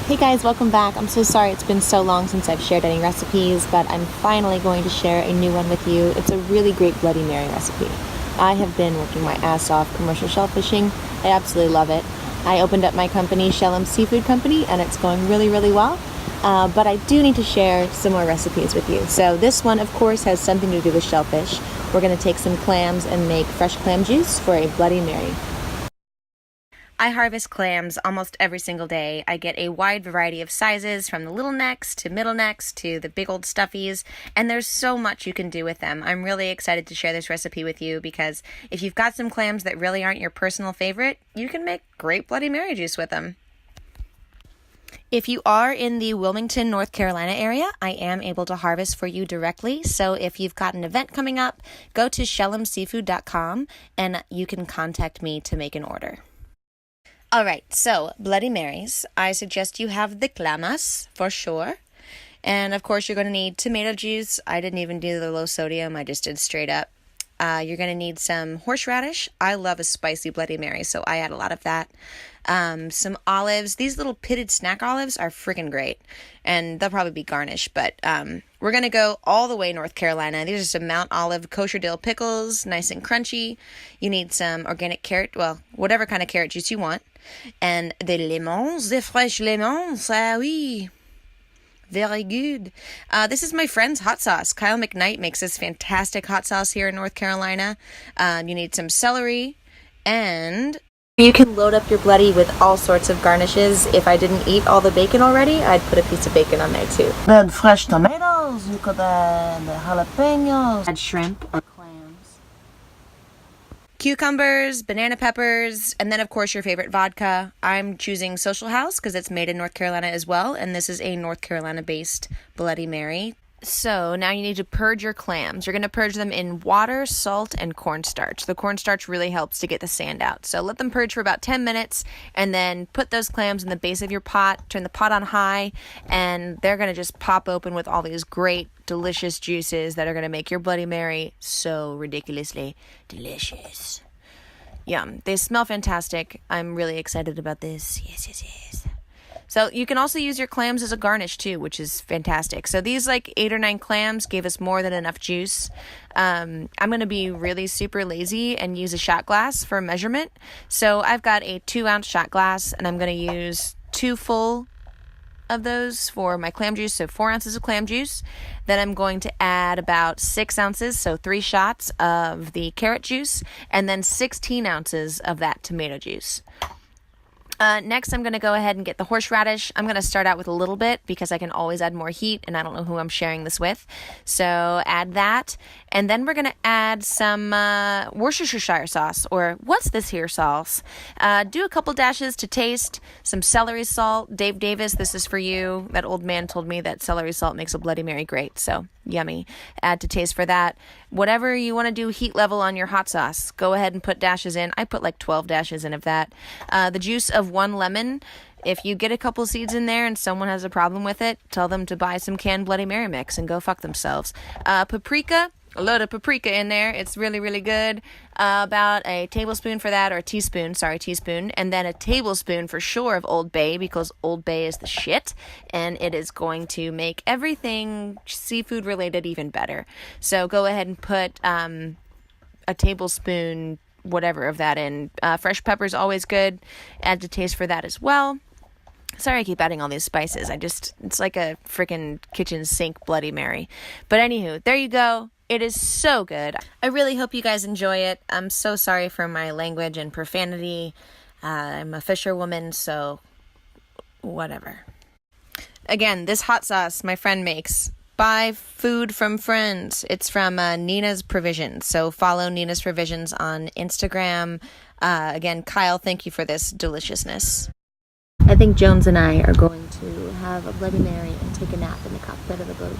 Hey guys, welcome back. I'm so sorry it's been so long since I've shared any recipes, but I'm finally going to share a new one with you. It's a really great Bloody Mary recipe. I have been working my ass off commercial shellfishing. I absolutely love it. I opened up my company, Shellem Seafood Company, and it's going really, really well. But I do need to share some more recipes with you. So this one, of course, has something to do with shellfish. We're going to take some clams and make fresh clam juice for a Bloody Mary. I harvest clams almost every single day. I get a wide variety of sizes, from the little necks to middle necks to the big old stuffies, and there's so much you can do with them. I'm really excited to share this recipe with you because if you've got some clams that really aren't your personal favorite, you can make great Bloody Mary juice with them. If you are in the Wilmington, North Carolina area, I am able to harvest for you directly. So if you've got an event coming up, go to shellemseafood.com and you can contact me to make an order. Alright, so Bloody Marys, I suggest you have the clamas for sure. And of course you're going to need tomato juice. I didn't even do the low sodium, I just did straight up. You're going to need some horseradish. I love a spicy Bloody Mary, so I add a lot of that. Some olives. These little pitted snack olives are freaking great. And they'll probably be garnished, but we're going to go all the way North Carolina. These are some Mt.Olive kosher dill pickles, nice and crunchy. You need some organic carrot, well, whatever kind of carrot juice you want. And des lemons, des fresh lemons, ah oui. Very good. This is my friend's hot sauce. Kyle McKnight makes this fantastic hot sauce here in North Carolina. You need some celery, and you can load up your Bloody with all sorts of garnishes. If I didn't eat all the bacon already, I'd put a piece of bacon on there too. Add fresh tomatoes, you could add jalapeños, add shrimp or clams. Cucumbers, banana peppers, and then of course your favorite vodka. I'm choosing Social House because it's made in North Carolina as well, and this is a North Carolina based Bloody Mary. So now you need to purge your clams. You're going to purge them in water, salt, and cornstarch. The cornstarch really helps to get the sand out. So let them purge for about 10 minutes and then put those clams in the base of your pot. Turn the pot on high and they're going to just pop open with all these great, delicious juices that are going to make your Bloody Mary so ridiculously delicious. Yum. They smell fantastic. I'm really excited about this. Yes. So you can also use your clams as a garnish too, which is fantastic. So these 8 or 9 clams gave us more than enough juice. I'm going to be really super lazy and use a shot glass for measurement. So I've got a 2-ounce shot glass and I'm going to use 2 full of those for my clam juice, so 4 ounces of clam juice. Then I'm going to add about 6 ounces, so 3 shots of the carrot juice, and then 16 ounces of that tomato juice. Next, I'm going to go ahead and get the horseradish. I'm going to start out with a little bit because I can always add more heat, and I don't know who I'm sharing this with. So add that, and then we're going to add some Worcestershire sauce, or what's this here sauce? Do a couple dashes to taste, some celery salt. Dave Davis, this is for you. That old man told me that celery salt makes a Bloody Mary great, so yummy. Add to taste for that. Whatever you want to do heat level on your hot sauce, go ahead and put dashes in. I put 12 dashes in of that. The juice of 1 lemon. If you get a couple seeds in there and someone has a problem with it, tell them to buy some canned Bloody Mary mix and go fuck themselves. Paprika. A load of paprika in there. It's really, really good. About a tablespoon for that, or a teaspoon, and then a tablespoon for sure of Old Bay, because Old Bay is the shit, and it is going to make everything seafood related even better. So go ahead and put a tablespoon, whatever, of that in. Fresh pepper is always good. Add to taste for that as well. Sorry I keep adding all these spices. It's like a freaking kitchen sink Bloody Mary. But anywho, there you go. It is so good. I really hope you guys enjoy it. I'm so sorry for my language and profanity. I'm a fisherwoman, so whatever. Again, this hot sauce my friend makes. Buy food from friends. It's from Nena's Provisions. So follow Nena's Provisions on Instagram. Again, Kyle, thank you for this deliciousness. I think Jones and I are going to have a Bloody Mary and take a nap in the cockpit of the boat.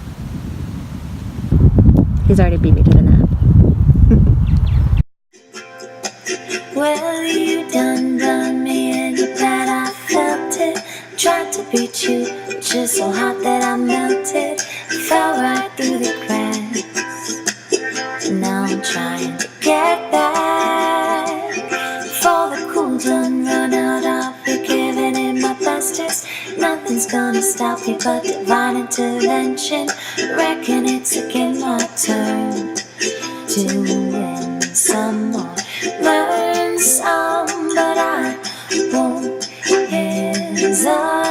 He's already beat me to the nap. Well, you done me and you bet I felt it. Tried to beat you, but you're so hot that I melted. Fell right through the cracks. Now I'm trying to get back. Before the cool done run out, I'll be giving it my bestest. Nothing nothing's gonna stop you but divine intervention. Reckon it's again my turn to win some or learn some, but I won't hesitate.